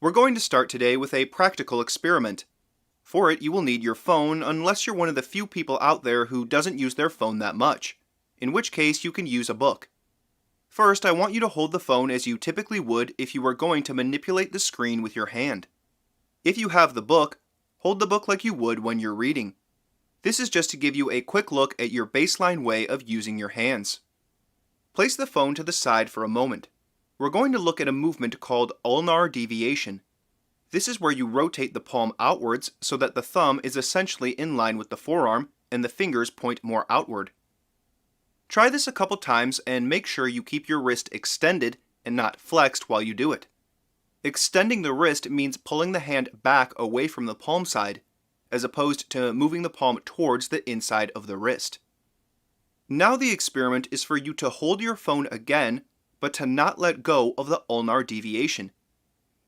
We're going to start today with a practical experiment. For it, you will need your phone unless you're one of the few people out there who doesn't use their phone that much, in which case you can use a book. First, I want you to hold the phone as you typically would if you were going to manipulate the screen with your hand. If you have the book, hold the book like you would when you're reading. This is just to give you a quick look at your baseline way of using your hands. Place the phone to the side for a moment. We're going to look at a movement called ulnar deviation. This is where you rotate the palm outwards so that the thumb is essentially in line with the forearm and the fingers point more outward. Try this a couple times and make sure you keep your wrist extended and not flexed while you do it. Extending the wrist means pulling the hand back away from the palm side, as opposed to moving the palm towards the inside of the wrist. Now the experiment is for you to hold your phone again, but to not let go of the ulnar deviation.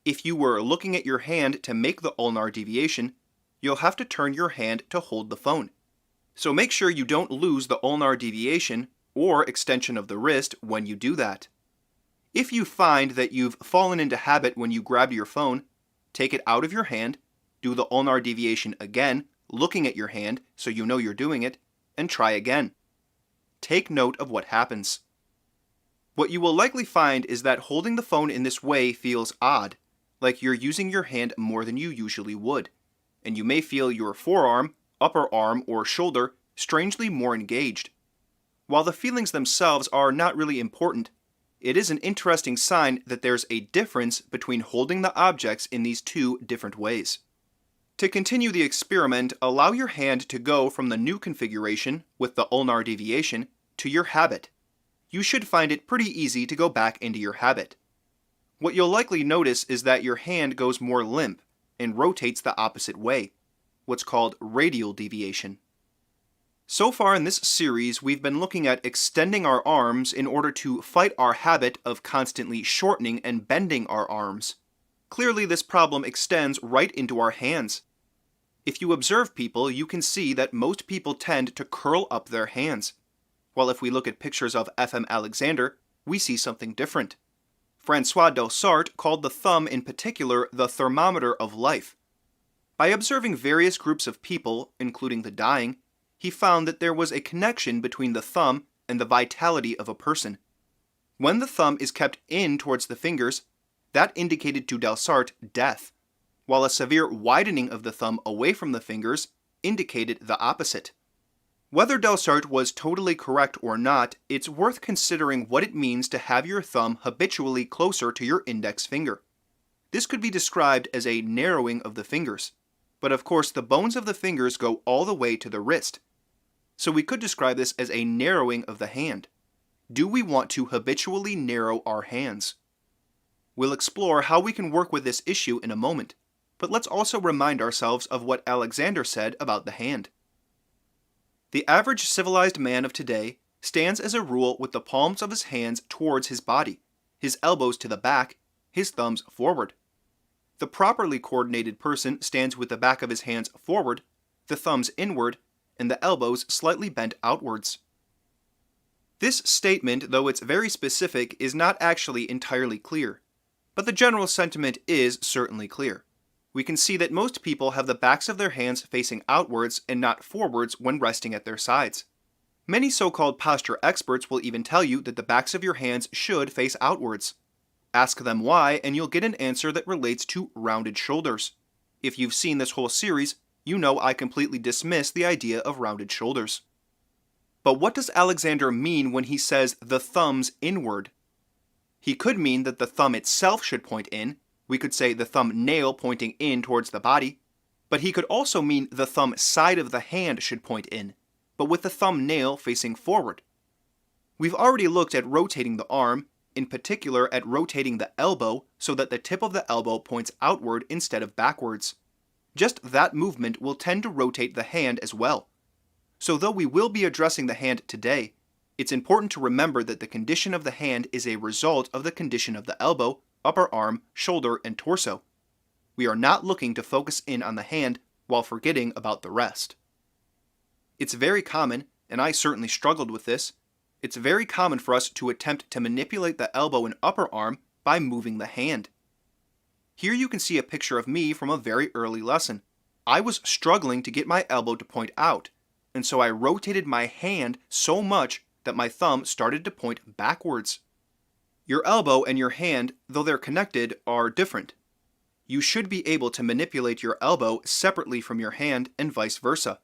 If you were looking at your hand to make the ulnar deviation, you'll have to turn your hand to hold the phone. So make sure you don't lose the ulnar deviation or extension of the wrist when you do that. If you find that you've fallen into habit when you grab your phone, take it out of your hand, do the ulnar deviation again, looking at your hand so you know you're doing it, and try again. Take note of what happens. What you will likely find is that holding the phone in this way feels odd, like you're using your hand more than you usually would, and you may feel your forearm, upper arm, or shoulder strangely more engaged. While the feelings themselves are not really important, it is an interesting sign that there's a difference between holding the objects in these two different ways. To continue the experiment, allow your hand to go from the new configuration with the ulnar deviation to your habit. You should find it pretty easy to go back into your habit. What you'll likely notice is that your hand goes more limp and rotates the opposite way, what's called radial deviation. So far in this series, we've been looking at extending our arms in order to fight our habit of constantly shortening and bending our arms. Clearly, this problem extends right into our hands. If you observe people, you can see that most people tend to curl up their hands. While if we look at pictures of F.M. Alexander, we see something different. François Delsarte called the thumb in particular the thermometer of life. By observing various groups of people, including the dying, he found that there was a connection between the thumb and the vitality of a person. When the thumb is kept in towards the fingers, that indicated to Delsarte death, while a severe widening of the thumb away from the fingers indicated the opposite. Whether Delsarte was totally correct or not, it's worth considering what it means to have your thumb habitually closer to your index finger. This could be described as a narrowing of the fingers, but of course the bones of the fingers go all the way to the wrist. So we could describe this as a narrowing of the hand. Do we want to habitually narrow our hands? We'll explore how we can work with this issue in a moment, but let's also remind ourselves of what Alexander said about the hand. The average civilized man of today stands as a rule with the palms of his hands towards his body, his elbows to the back, his thumbs forward. The properly coordinated person stands with the back of his hands forward, the thumbs inward, and the elbows slightly bent outwards. This statement, though it's very specific, is not actually entirely clear, but the general sentiment is certainly clear. We can see that most people have the backs of their hands facing outwards and not forwards when resting at their sides. Many so-called posture experts will even tell you that the backs of your hands should face outwards. Ask them why, and you'll get an answer that relates to rounded shoulders. If you've seen this whole series, you know I completely dismiss the idea of rounded shoulders. But what does Alexander mean when he says the thumb's inward? He could mean that the thumb itself should point in. We could say the thumbnail pointing in towards the body, but he could also mean the thumb side of the hand should point in, but with the thumbnail facing forward. We've already looked at rotating the arm, in particular at rotating the elbow so that the tip of the elbow points outward instead of backwards. Just that movement will tend to rotate the hand as well. So though we will be addressing the hand today, it's important to remember that the condition of the hand is a result of the condition of the elbow, upper arm, shoulder, and torso. We are not looking to focus in on the hand while forgetting about the rest. It's very common, and I certainly struggled with this, it's very common for us to attempt to manipulate the elbow and upper arm by moving the hand. Here you can see a picture of me from a very early lesson. I was struggling to get my elbow to point out, and so I rotated my hand so much that my thumb started to point backwards. Your elbow and your hand, though they're connected, are different. You should be able to manipulate your elbow separately from your hand and vice versa.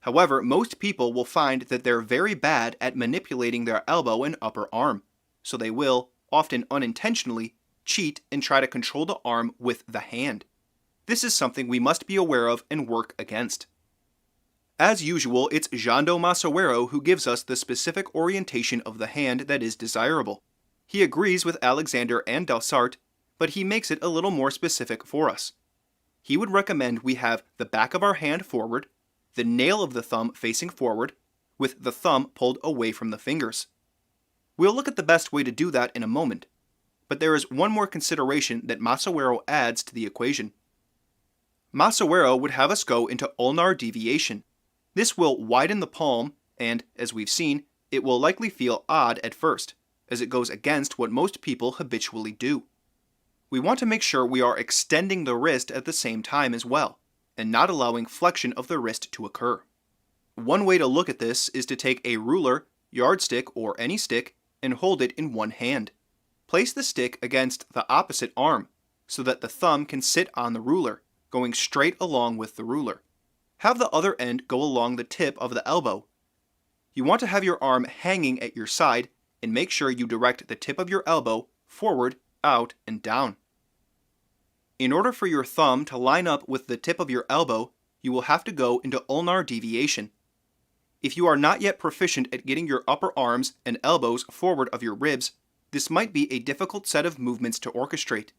However, most people will find that they're very bad at manipulating their elbow and upper arm, so they will, often unintentionally, cheat and try to control the arm with the hand. This is something we must be aware of and work against. As usual, it's Jando Masawero who gives us the specific orientation of the hand that is desirable. He agrees with Alexander and Delsarte, but he makes it a little more specific for us. He would recommend we have the back of our hand forward, the nail of the thumb facing forward, with the thumb pulled away from the fingers. We'll look at the best way to do that in a moment, but there is one more consideration that Masawero adds to the equation. Masawero would have us go into ulnar deviation. This will widen the palm, and, as we've seen, it will likely feel odd at first, as it goes against what most people habitually do. We want to make sure we are extending the wrist at the same time as well, and not allowing flexion of the wrist to occur. One way to look at this is to take a ruler, yardstick, or any stick, and hold it in one hand. Place the stick against the opposite arm, so that the thumb can sit on the ruler, going straight along with the ruler. Have the other end go along the tip of the elbow. You want to have your arm hanging at your side, and make sure you direct the tip of your elbow forward, out, and down. In order for your thumb to line up with the tip of your elbow, you will have to go into ulnar deviation. If you are not yet proficient at getting your upper arms and elbows forward of your ribs, this might be a difficult set of movements to orchestrate.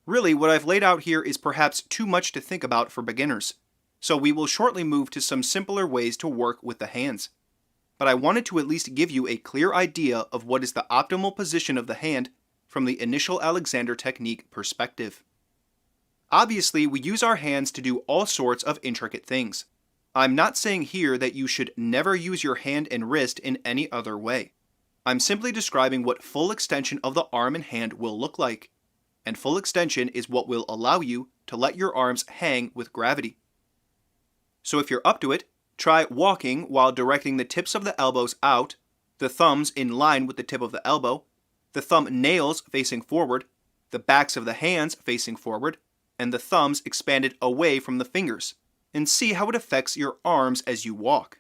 Really, what I've laid out here is perhaps too much to think about for beginners, so we will shortly move to some simpler ways to work with the hands. But I wanted to at least give you a clear idea of what is the optimal position of the hand from the initial Alexander technique perspective. Obviously, we use our hands to do all sorts of intricate things. I'm not saying here that you should never use your hand and wrist in any other way. I'm simply describing what full extension of the arm and hand will look like. And full extension is what will allow you to let your arms hang with gravity. So if you're up to it, try walking while directing the tips of the elbows out, the thumbs in line with the tip of the elbow, the thumb nails facing forward, the backs of the hands facing forward, and the thumbs expanded away from the fingers, and see how it affects your arms as you walk.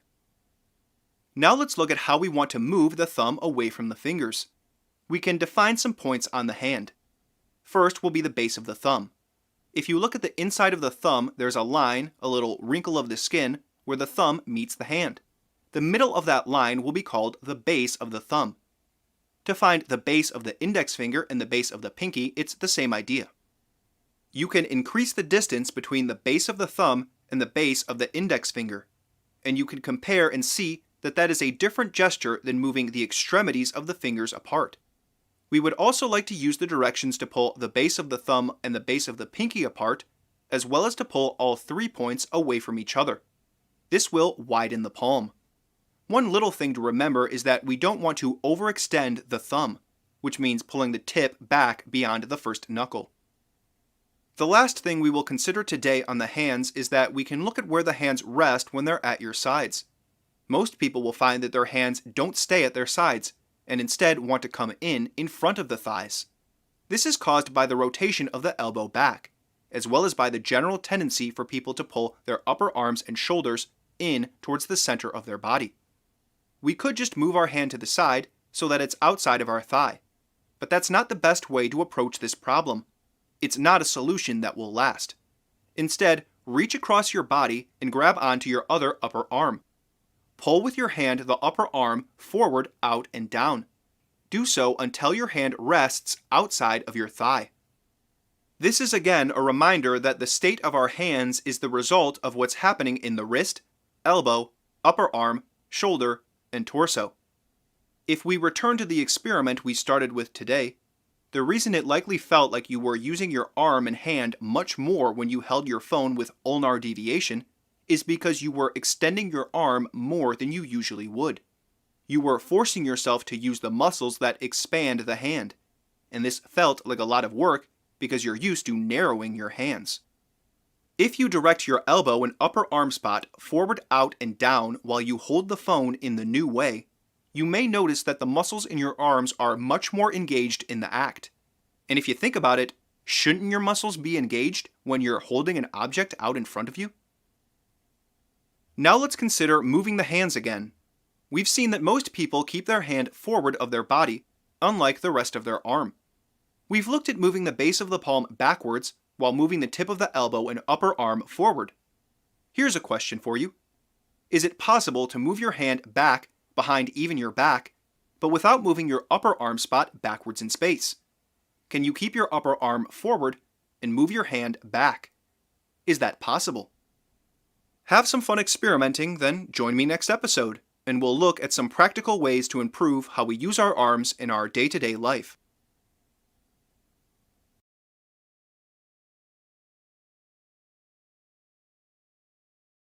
Now let's look at how we want to move the thumb away from the fingers. We can define some points on the hand. First will be the base of the thumb. If you look at the inside of the thumb, there's a line, a little wrinkle of the skin, where the thumb meets the hand. The middle of that line will be called the base of the thumb. To find the base of the index finger and the base of the pinky, it's the same idea. You can increase the distance between the base of the thumb and the base of the index finger, and you can compare and see that that is a different gesture than moving the extremities of the fingers apart. We would also like to use the directions to pull the base of the thumb and the base of the pinky apart, as well as to pull all 3 points away from each other. This will widen the palm. One little thing to remember is that we don't want to overextend the thumb, which means pulling the tip back beyond the first knuckle. The last thing we will consider today on the hands is that we can look at where the hands rest when they're at your sides. Most people will find that their hands don't stay at their sides, and instead want to come in front of the thighs. This is caused by the rotation of the elbow back, as well as by the general tendency for people to pull their upper arms and shoulders in towards the center of their body. We could just move our hand to the side so that it's outside of our thigh, but that's not the best way to approach this problem. It's not a solution that will last. Instead, reach across your body and grab onto your other upper arm. Pull with your hand the upper arm forward, out, and down. Do so until your hand rests outside of your thigh. This is again a reminder that the state of our hands is the result of what's happening in the wrist, elbow, upper arm, shoulder, and torso. If we return to the experiment we started with today, the reason it likely felt like you were using your arm and hand much more when you held your phone with ulnar deviation is because you were extending your arm more than you usually would. You were forcing yourself to use the muscles that expand the hand, and this felt like a lot of work because you're used to narrowing your hands. If you direct your elbow and upper arm spot forward, out, and down while you hold the phone in the new way, you may notice that the muscles in your arms are much more engaged in the act. And if you think about it, shouldn't your muscles be engaged when you're holding an object out in front of you? Now let's consider moving the hands again. We've seen that most people keep their hand forward of their body, unlike the rest of their arm. We've looked at moving the base of the palm backwards while moving the tip of the elbow and upper arm forward. Here's a question for you. Is it possible to move your hand back behind even your back, but without moving your upper arm spot backwards in space? Can you keep your upper arm forward and move your hand back? Is that possible? Have some fun experimenting, then join me next episode, and we'll look at some practical ways to improve how we use our arms in our day-to-day life.